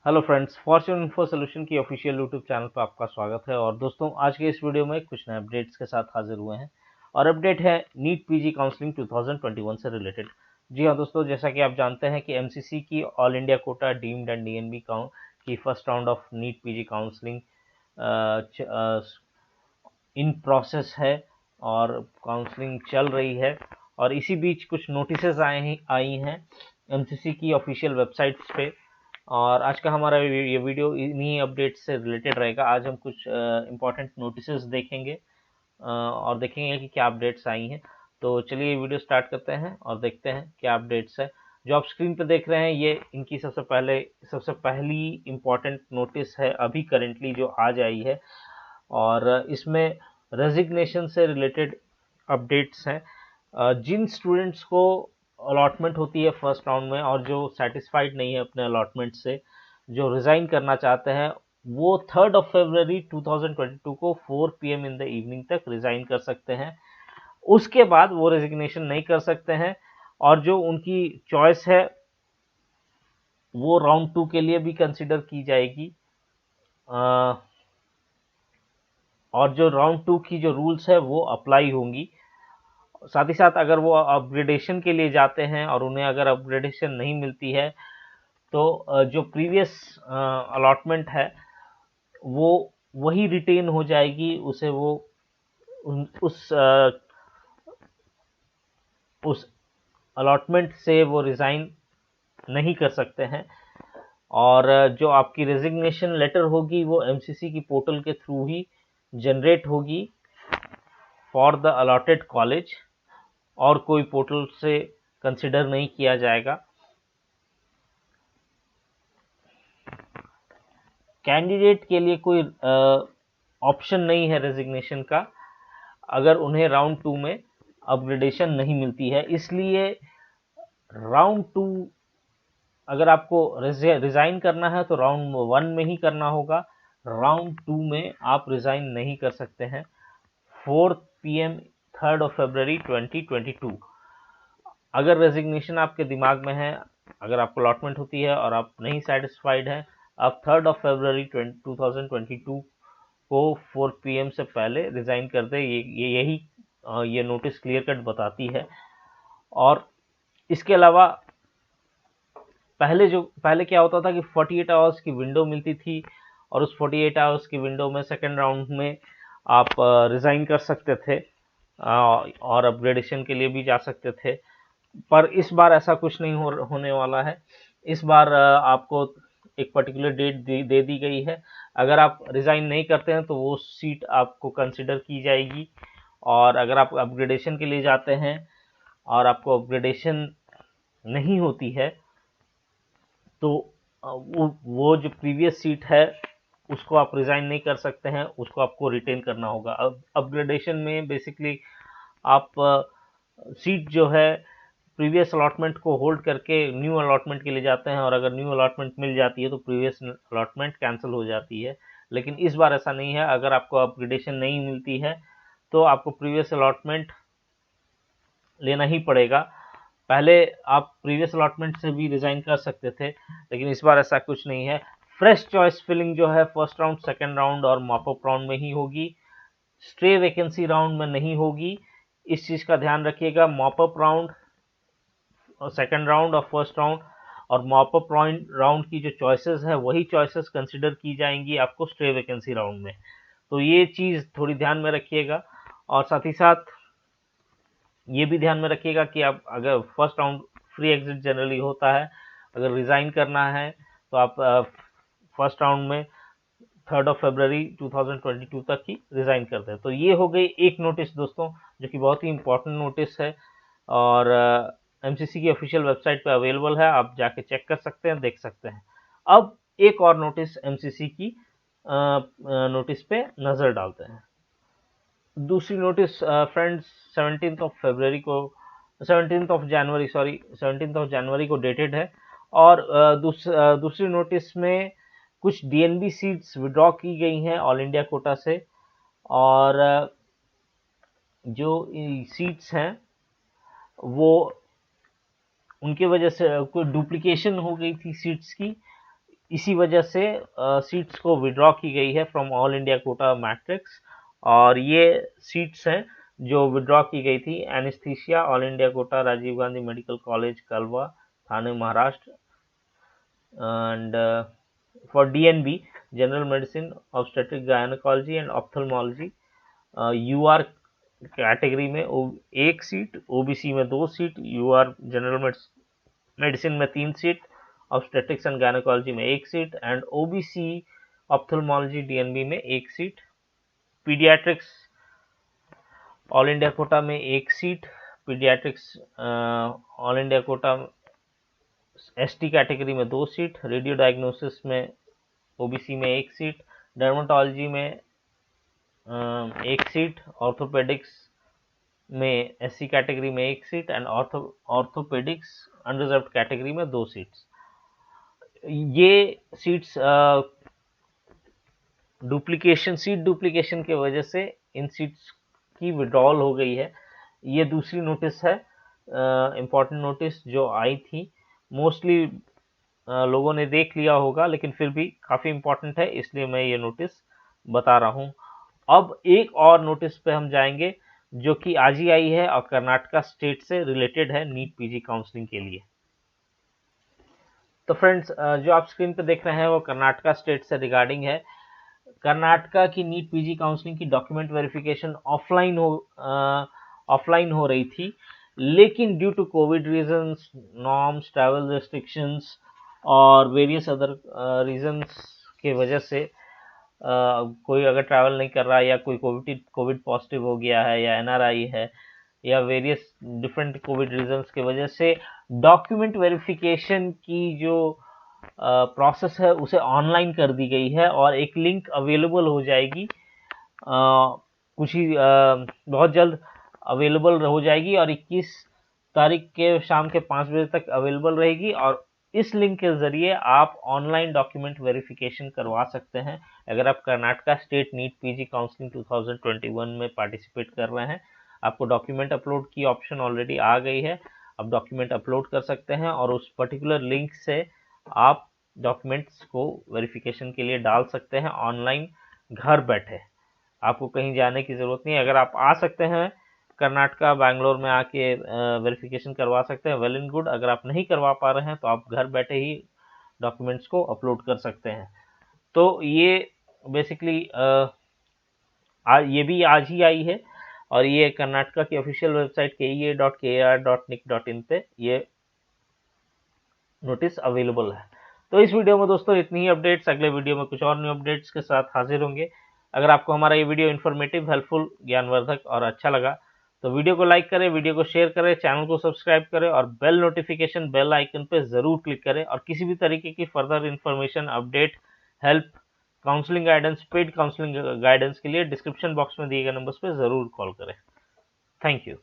Hello friends, Fortune info solution की official YouTube channel पर आपका स्वागत है। और दोस्तों, आज के इस वीडियो में कुछ नए अपडेट्स के साथ हाजिर हुए हैं। और अपडेट है नीट पीजी काउंसलिंग 2021 से रिलेटेड। जी हाँ दोस्तों, जैसा कि आप जानते हैं कि एमसीसी की all India quota deemed and DNB की first round of NEET PG counselling in process है और काउंसलिंग चल रही है। और इसी बीच कुछ नोटिसेस आई हैं एमसीसी की ऑफिशियल वेबसाइट्स पे। और आज का हमारा ये वीडियो इन्हीं अपडेट से रिलेटेड रहेगा। आज हम कुछ इम्पोर्टेंट नोटिसेस देखेंगे और देखेंगे कि क्या अपडेट्स आई हैं। तो चलिए ये वीडियो स्टार्ट करते हैं और देखते हैं क्या अपडेट्स है। जो आप स्क्रीन पे देख रहे हैं ये इनकी सबसे पहली इम्पोर्टेंट नोटिस है अभी करेंटली जो आज आई है। और इसमें रेजिग्नेशन से रिलेटेड अपडेट्स हैं। जिन स्टूडेंट्स को अलॉटमेंट होती है फर्स्ट राउंड में और जो सेटिस्फाइड नहीं है अपने अलॉटमेंट से, जो रिज़ाइन करना चाहते हैं, वो 3 फरवरी 2022 को 4 PM इन द इवनिंग तक रिज़ाइन कर सकते हैं। उसके बाद वो रेजिग्नेशन नहीं कर सकते हैं। और जो उनकी चॉइस है वो राउंड 2 के लिए भी कंसिडर की जाएगी। और जो राउंड 2 की जो रूल्स है वो अप्लाई होंगी। साथ ही साथ अगर वो अपग्रेडेशन के लिए जाते हैं और उन्हें अगर अपग्रेडेशन नहीं मिलती है तो जो प्रीवियस अलॉटमेंट है वो वही रिटेन हो जाएगी। उसे वो उस अलॉटमेंट से वो रिज़ाइन नहीं कर सकते हैं। और जो आपकी रेजिग्नेशन लेटर होगी वो एमसीसी की पोर्टल के थ्रू ही जनरेट होगी फॉर द अलॉटेड कॉलेज, और कोई पोर्टल से कंसिडर नहीं किया जाएगा। कैंडिडेट के लिए कोई ऑप्शन नहीं है रेजिग्नेशन का अगर उन्हें राउंड 2 में अपग्रेडेशन नहीं मिलती है। इसलिए राउंड 2 अगर आपको रिज़ाइन करना है तो राउंड 1 में ही करना होगा। राउंड 2 में आप रिज़ाइन नहीं कर सकते हैं 4 PM 3 फरवरी 2022। अगर रेजिग्नेशन आपके दिमाग में है, अगर आपको अलॉटमेंट होती है और आप नहीं सेटिस्फाइड हैं, आप 3 फरवरी 2022 को 4 PM से पहले रिज़ाइन कर दें। ये नोटिस क्लियर कट बताती है। और इसके अलावा पहले क्या होता था कि 48 आवर्स की विंडो मिलती थी और उस 48 आवर्स की विंडो में सेकेंड राउंड में आप रिज़ाइन कर सकते थे और अपग्रेडेशन के लिए भी जा सकते थे। पर इस बार ऐसा कुछ नहीं होने वाला है। इस बार आपको एक पर्टिकुलर डेट दे दी गई है। अगर आप रिज़ाइन नहीं करते हैं तो वो सीट आपको कंसिडर की जाएगी। और अगर आप अपग्रेडेशन के लिए जाते हैं और आपको अपग्रेडेशन नहीं होती है तो वो जो प्रीवियस सीट है उसको आप रिज़ाइन नहीं कर सकते हैं, उसको आपको रिटेन करना होगा। अब अपग्रेडेशन में बेसिकली आप सीट जो है प्रीवियस अलॉटमेंट को होल्ड करके न्यू अलॉटमेंट के लिए जाते हैं, और अगर न्यू अलॉटमेंट मिल जाती है तो प्रीवियस अलॉटमेंट कैंसिल हो जाती है। लेकिन इस बार ऐसा नहीं है। अगर आपको अपग्रेडेशन नहीं मिलती है तो आपको प्रीवियस अलॉटमेंट लेना ही पड़ेगा। पहले आप प्रीवियस अलॉटमेंट से भी रिज़ाइन कर सकते थे, लेकिन इस बार ऐसा कुछ नहीं है। फ्रेश चॉइस फिलिंग जो है फर्स्ट राउंड, सेकेंड राउंड और मॉप अप राउंड में ही होगी। स्ट्रे वैकेंसी राउंड में नहीं होगी। इस चीज़ का ध्यान रखिएगा। मॉप अप राउंड और सेकेंड राउंड और फर्स्ट राउंड और मॉप अप राउंड की जो चॉइसेस है वही चॉइसेस कंसिडर की जाएंगी आपको स्ट्रे वैकेंसी राउंड में। तो ये चीज़ थोड़ी ध्यान में रखिएगा। और साथ ही साथ ये भी ध्यान में रखिएगा कि आप अगर first round free exit generally होता है, अगर रिज़ाइन करना है तो आप फर्स्ट राउंड में 3 फरवरी 2022 तक ही रिज़ाइन करते हैं। तो ये हो गई एक नोटिस दोस्तों, जो कि बहुत ही इंपॉर्टेंट नोटिस है और एमसीसी की ऑफिशियल वेबसाइट पे अवेलेबल है। आप जाके चेक कर सकते हैं, देख सकते हैं। अब एक और नोटिस एमसीसी की नोटिस पे नज़र डालते हैं। दूसरी नोटिस फ्रेंड्स 17 जनवरी को डेटेड है। और दूसरी नोटिस में कुछ डीएनबी सीट्स विड्रॉ की गई हैं ऑल इंडिया कोटा से। और जो सीट्स हैं वो उनके वजह से कोई डुप्लीकेशन हो गई थी सीट्स की, इसी वजह से सीट्स को विड्रॉ की गई है from all India quota matrix. और ये सीट्स हैं जो विड्रॉ की गई थी anaesthesia all India quota Rajiv Gandhi medical college Kalwa Thane Maharashtra, and for DNB general medicine obstetric gynaecology and ophthalmology UR category में एक सीट, ओबीसी में 2 सीट, यूआर जनरल मेडिसिन में 3 सीट, ऑब्स्टेट्रिक्स एंड गायनेकोलॉजी में 1 seat and OBC ophthalmology DNB में 1 seat, paediatrics all India Kota में 1 seat, paediatrics all India Kota ST category में 2 seat, radio diagnosis में OBC में 1 सीट, डर्मेटोलॉजी में 1 सीट, ऑर्थोपेडिक्स में एससी कैटेगरी में 1 seat and orthopaedics unreserved category में 2 सीट्स। ये सीट्स सीट डुप्लीकेशन की वजह से इन सीट्स की विड्रॉल हो गई है। ये दूसरी नोटिस है, इम्पॉर्टेंट नोटिस जो आई थी। मोस्टली लोगों ने देख लिया होगा, लेकिन फिर भी काफ़ी इम्पॉर्टेंट है, इसलिए मैं ये नोटिस बता रहा हूँ। अब एक और नोटिस पे हम जाएंगे जो कि आज ही आई है और कर्नाटका स्टेट से रिलेटेड है नीट पीजी काउंसलिंग के लिए। तो फ्रेंड्स, जो आप स्क्रीन पे देख रहे हैं वो कर्नाटका स्टेट से रिगार्डिंग है। कर्नाटका की नीट पीजी काउंसलिंग की डॉक्यूमेंट वेरिफिकेशन ऑफलाइन हो रही थी, लेकिन due to COVID reasons, norms, travel restrictions और वेरियस अदर रीजंस के वजह से कोई अगर ट्रैवल नहीं कर रहा है या कोई कोविड पॉजिटिव हो गया है या एनआरआई है या वेरियस डिफरेंट कोविड रीजंस की वजह से डॉक्यूमेंट वेरिफिकेशन की जो प्रोसेस है उसे ऑनलाइन कर दी गई है और एक लिंक अवेलेबल हो जाएगी कुछ ही बहुत जल्द अवेलेबल हो जाएगी और 21 तारीख के शाम के 5 बजे तक अवेलेबल रहेगी। और इस लिंक के जरिए आप ऑनलाइन डॉक्यूमेंट वेरिफिकेशन करवा सकते हैं। अगर आप Karnataka state NEET PG counselling 2021 में पार्टिसिपेट कर रहे हैं, आपको डॉक्यूमेंट अपलोड की ऑप्शन ऑलरेडी आ गई है, आप डॉक्यूमेंट अपलोड कर सकते हैं और उस पर्टिकुलर लिंक से आप डॉक्यूमेंट्स को वेरिफिकेशन के लिए डाल सकते हैं ऑनलाइन, घर बैठे। आपको कहीं जाने की ज़रूरत नहीं है। अगर आप आ सकते हैं कर्नाटका बैंगलोर में आके वेरिफिकेशन करवा सकते हैं, वेल एंड गुड। अगर आप नहीं करवा पा रहे हैं तो आप घर बैठे ही डॉक्यूमेंट्स को अपलोड कर सकते हैं। तो ये बेसिकली ये भी आज ही आई है और ये कर्नाटका की ऑफिशियल वेबसाइट kea.kar.nic.in पे ये नोटिस अवेलेबल है। तो इस वीडियो में दोस्तों इतनी ही अपडेट्स। अगले वीडियो में कुछ और न्यू अपडेट्स के साथ हाजिर होंगे। अगर आपको हमारा ये वीडियो इन्फॉर्मेटिव, हेल्पफुल, ज्ञानवर्धक और अच्छा लगा तो वीडियो को लाइक करें, वीडियो को शेयर करें, चैनल को सब्सक्राइब करें और बेल नोटिफिकेशन बेल आइकन पे जरूर क्लिक करें। और किसी भी तरीके की further information, update, help, counselling guidance, paid counselling guidance के लिए डिस्क्रिप्शन बॉक्स में दिए गए नंबर्स पे जरूर कॉल करें। Thank you.